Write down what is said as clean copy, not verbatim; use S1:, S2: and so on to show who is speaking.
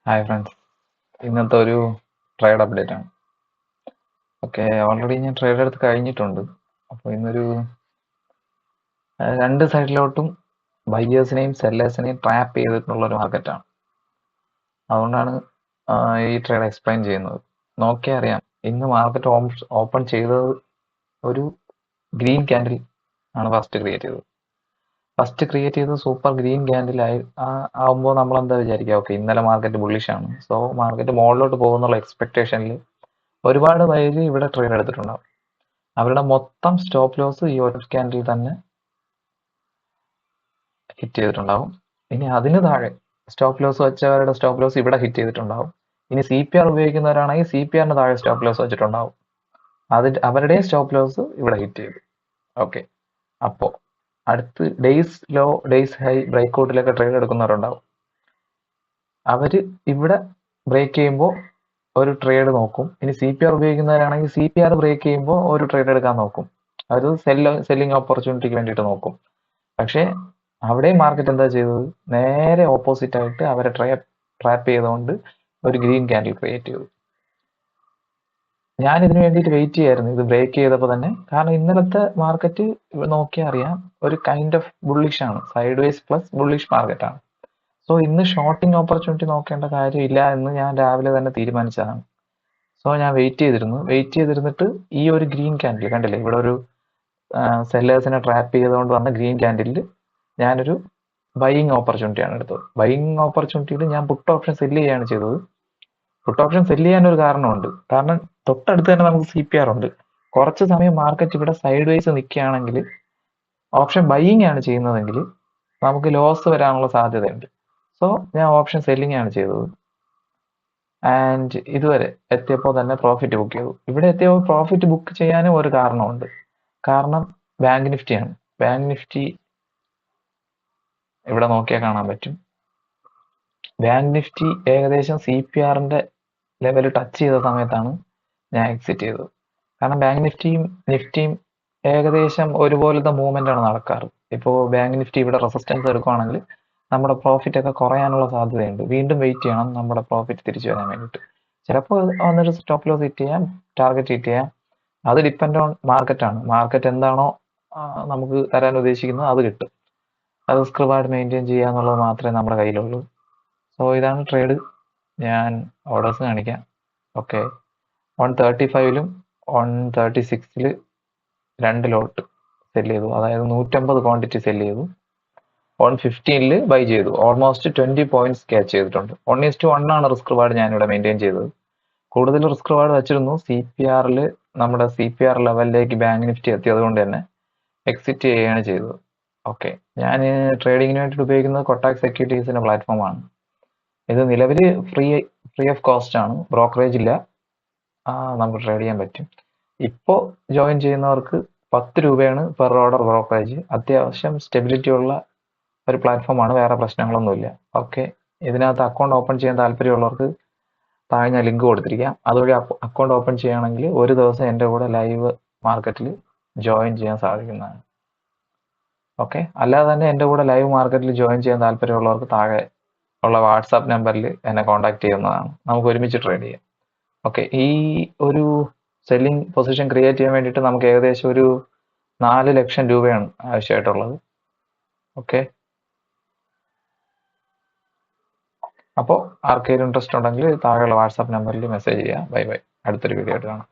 S1: Hi friends, ഇന്നത്തെ ഒരു trade update ആണ്. ഓക്കെ, ഓൾറെഡി ഞാൻ ട്രേഡ് എടുത്ത് കഴിഞ്ഞിട്ടുണ്ട്. അപ്പോൾ ഇന്നൊരു രണ്ട് സൈഡിലോട്ടും ബയ്യേഴ്സിനെയും സെല്ലേഴ്സിനെയും ട്രാപ്പ് ചെയ്തിട്ടുള്ള ഒരു മാർക്കറ്റാണ്. അതുകൊണ്ടാണ് ഈ ട്രേഡ് എക്സ്പ്ലെയിൻ ചെയ്യുന്നത്. നോക്കിയാൽ അറിയാം, ഇന്ന് മാർക്കറ്റ് ഓപ്പൺ ചെയ്തത് ഒരു ഗ്രീൻ ക്യാൻഡിൽ ആണ് ഫസ്റ്റ് ക്രിയേറ്റ് ചെയ്തത് സൂപ്പർ ഗ്രീൻ ക്യാൻഡിൽ ആവുമ്പോൾ നമ്മൾ എന്താ വിചാരിക്കുക, ഓക്കെ ഇന്നലെ മാർക്കറ്റ് ബുള്ളിഷ് ആണ്, സോ മാർക്കറ്റ് മുകളിലോട്ട് പോകുന്നുള്ള എക്സ്പെക്ടേഷനിൽ ഒരുപാട് പേര് ഇവിടെ ട്രേഡ് എടുത്തിട്ടുണ്ടാവും. അവരുടെ മൊത്തം സ്റ്റോപ്പ് ലോസ് ഈ ഒരു ക്യാൻഡിൽ തന്നെ ഹിറ്റ് ചെയ്തിട്ടുണ്ടാവും. ഇനി അതിന് താഴെ സ്റ്റോപ്പ് ലോസ് വെച്ചവരുടെ സ്റ്റോപ്പ് ലോസ് ഇവിടെ ഹിറ്റ് ചെയ്തിട്ടുണ്ടാവും. ഇനി CPR ഉപയോഗിക്കുന്നവരാണെങ്കിൽ CPRന് താഴെ സ്റ്റോപ്പ് ലോസ് വെച്ചിട്ടുണ്ടാവും. അവരുടെ സ്റ്റോപ്പ് ലോസ് ഇവിടെ ഹിറ്റ് ചെയ്തു. ഓക്കെ, അപ്പോ അടുത്ത് days low days high break ഔട്ടിലൊക്കെ ട്രേഡ് എടുക്കുന്നവരുണ്ടാവും. അവര് ഇവിടെ ബ്രേക്ക് ചെയ്യുമ്പോൾ ഒരു ട്രേഡ് നോക്കും. ഇനി CPR ഉപയോഗിക്കുന്നവരാണെങ്കിൽ CPR ബ്രേക്ക് ചെയ്യുമ്പോൾ ഒരു ട്രേഡ് എടുക്കാൻ നോക്കും. അത് സെല്ലിംഗ് ഓപ്പർച്യൂണിറ്റിക്ക് വേണ്ടിയിട്ട് നോക്കും. പക്ഷേ അവിടെ മാർക്കറ്റ് എന്താ ചെയ്തത്, നേരെ ഓപ്പോസിറ്റ് ആയിട്ട് അവരെ ട്രാപ്പ് ചെയ്തുകൊണ്ട് ഒരു ഗ്രീൻ ക്യാൻഡിൽ ക്രിയേറ്റ് ചെയ്തു. ഞാൻ ഇതിനു വേണ്ടിയിട്ട് വെയിറ്റ് ചെയ്യായിരുന്നു ഇത് ബ്രേക്ക് ചെയ്തപ്പോൾ തന്നെ. കാരണം ഇന്നലത്തെ മാർക്കറ്റ് നോക്കിയാൽ അറിയാം, ഒരു കൈൻഡ് ഓഫ് ബുള്ളിഷ് ആണ്, side vase plus bullish market ആണ്. സോ ഇന്ന് ഷോർട്ടിംഗ് ഓപ്പർച്യൂണിറ്റി നോക്കേണ്ട കാര്യമില്ല എന്ന് ഞാൻ രാവിലെ തന്നെ തീരുമാനിച്ചതാണ്. സോ ഞാൻ വെയിറ്റ് ചെയ്തിരുന്നിട്ട് ഈ ഒരു ഗ്രീൻ ക്യാൻഡിൽ കണ്ടില്ലേ, ഇവിടെ ഒരു സെല്ലേഴ്സിനെ ട്രാപ്പ് ചെയ്തുകൊണ്ട് വന്ന ഗ്രീൻ ക്യാൻഡിലിൽ ഞാനൊരു ബൈയിങ് ഓപ്പർച്യൂണിറ്റി ആണ് എടുത്തത്. ബൈയിങ് ഓപ്പർച്യൂണിറ്റിയിൽ ഞാൻ പുട്ട് ഓപ്ഷൻ സെല്ല് ചെയ്യുകയാണ് ചെയ്തത്. പുട്ട് ഓപ്ഷൻ സെല്ല് ചെയ്യാൻ ഒരു കാരണമുണ്ട്. കാരണം തൊട്ടടുത്ത് തന്നെ നമുക്ക് CPR ഉണ്ട്. കുറച്ച് സമയം മാർക്കറ്റ് ഇവിടെ സൈഡ് വൈസ് നിൽക്കുകയാണെങ്കിൽ, ഓപ്ഷൻ ബൈയിങ് ആണ് ചെയ്യുന്നതെങ്കിൽ നമുക്ക് ലോസ് വരാനുള്ള സാധ്യതയുണ്ട്. സോ ഞാൻ ഓപ്ഷൻ സെല്ലിംഗ് ആണ് ചെയ്തത്. ആൻഡ് ഇതുവരെ എത്തിയപ്പോൾ തന്നെ പ്രോഫിറ്റ് ബുക്ക് ചെയ്തു. ഇവിടെ എത്തിയപ്പോൾ പ്രോഫിറ്റ് ബുക്ക് ചെയ്യാനും ഒരു കാരണമുണ്ട്. കാരണം ബാങ്ക് നിഫ്റ്റിയാണ്. ബാങ്ക് നിഫ്റ്റി ഇവിടെ നോക്കിയാൽ കാണാൻ പറ്റും. ബാങ്ക് നിഫ്റ്റി ഏകദേശം CPRന്റെ ലെവൽ ടച്ച് ചെയ്ത സമയത്താണ് ഞാൻ എക്സിറ്റ് ചെയ്തത്. കാരണം ബാങ്ക് നിഫ്റ്റിയും ഏകദേശം ഒരുപോലത്തെ മൂവ്മെന്റ് ആണ് നടക്കാറ്. ഇപ്പോൾ ബാങ്ക് നിഫ്റ്റി ഇവിടെ റെസിസ്റ്റൻസ് എടുക്കുകയാണെങ്കിൽ നമ്മുടെ പ്രോഫിറ്റ് ഒക്കെ കുറയാനുള്ള സാധ്യതയുണ്ട്. വീണ്ടും വെയിറ്റ് ചെയ്യണം നമ്മുടെ പ്രോഫിറ്റ് തിരിച്ചു വരാൻ വേണ്ടിയിട്ട്. ചിലപ്പോൾ വന്നൊരു സ്റ്റോപ്പ് ലോസ് ഹിറ്റ് ചെയ്യാം, ടാർഗറ്റ് ഹിറ്റ് ചെയ്യാം. അത് ഡിപ്പെൻഡ് ഓൺ മാർക്കറ്റ് ആണ്. മാർക്കറ്റ് എന്താണോ നമുക്ക് തരാൻ ഉദ്ദേശിക്കുന്നത് അത് കിട്ടും. അത് റിസ്ക് റിവാർഡ് മെയിൻറ്റെയിൻ ചെയ്യുക എന്നുള്ളത് മാത്രമേ നമ്മുടെ കയ്യിലുള്ളൂ. സോ ഇതാണ് ട്രേഡ്. ഞാൻ ഓർഡേഴ്സ് കാണിക്കാം. ഓക്കെ, 135ലും 136ൽ 2 ലോട്ട് സെല് ചെയ്തു. അതായത് 150 ക്വാണ്ടിറ്റി സെല് ചെയ്തു. 115ൽ ബൈ ചെയ്തു. ഓൾമോസ്റ്റ് 20 പോയിന്റ്സ് ക്യാച്ച് ചെയ്തിട്ടുണ്ട്. 1:1 ആണ് റിസ്ക് റിവാർഡ് ഞാനിവിടെ മെയിൻറ്റെയിൻ ചെയ്തത്. കൂടുതൽ റിസ്ക് റിവാർഡ് വെച്ചിരുന്നു. CPRൽ നമ്മുടെ CPR ലെവലിലേക്ക് ബാങ്ക് നിഫ്റ്റി എത്തിയത് കൊണ്ട് തന്നെ എക്സിറ്റ് ചെയ്യുകയാണ് ചെയ്തത്. ഓക്കെ, ഞാൻ ട്രേഡിങ്ങിന് വേണ്ടിയിട്ട് ഉപയോഗിക്കുന്നത് കൊട്ടാക് സെക്യൂരിറ്റീസിന്റെ പ്ലാറ്റ്ഫോമാണ്. ഇത് നിലവിൽ ഫ്രീ ഓഫ് കോസ്റ്റ് ആണ്, ബ്രോക്കറേജ് ഇല്ല, നമുക്ക് ട്രേഡ് ചെയ്യാൻ പറ്റും. ഇപ്പോൾ ജോയിൻ ചെയ്യുന്നവർക്ക് 10 രൂപയാണ് പെർ ഓർഡർ ബ്രോക്കറേജ്. അത്യാവശ്യം സ്റ്റെബിലിറ്റി ഉള്ള ഒരു പ്ലാറ്റ്ഫോമാണ്, വേറെ പ്രശ്നങ്ങളൊന്നുമില്ല. ഓക്കെ, ഇതിനകത്ത് അക്കൗണ്ട് ഓപ്പൺ ചെയ്യാൻ താല്പര്യമുള്ളവർക്ക് താഴെ ഞാൻ ലിങ്ക് കൊടുത്തിരിക്കാം. അതുവഴി അക്കൗണ്ട് ഓപ്പൺ ചെയ്യുകയാണെങ്കിൽ ഒരു ദിവസം എൻ്റെ കൂടെ ലൈവ് മാർക്കറ്റിൽ ജോയിൻ ചെയ്യാൻ സാധിക്കുന്നതാണ്. ഓക്കെ, അല്ലാതെ തന്നെ എൻ്റെ കൂടെ ലൈവ് മാർക്കറ്റിൽ ജോയിൻ ചെയ്യാൻ താല്പര്യമുള്ളവർക്ക് താഴെ ഉള്ള വാട്സാപ്പ് നമ്പറിൽ എന്നെ കോൺടാക്ട് ചെയ്യുന്നതാണ്. നമുക്ക് ഒരുമിച്ച് ട്രേഡ് ചെയ്യാം. ഓക്കെ, ഈ ഒരു സെല്ലിംഗ് പൊസിഷൻ ക്രിയേറ്റ് ചെയ്യാൻ വേണ്ടിയിട്ട് നമുക്ക് ഏകദേശം ഒരു 4 ലക്ഷം രൂപയാണ് ആവശ്യമായിട്ടുള്ളത്. ഓക്കെ, അപ്പോൾ ആർക്കെങ്കിലും ഇൻട്രസ്റ്റ് ഉണ്ടെങ്കിൽ താഴെയുള്ള വാട്സാപ്പ് നമ്പറിൽ മെസ്സേജ് ചെയ്യാം. ബൈ ബൈ, അടുത്തൊരു വീഡിയോ ആയിട്ട് കാണാം.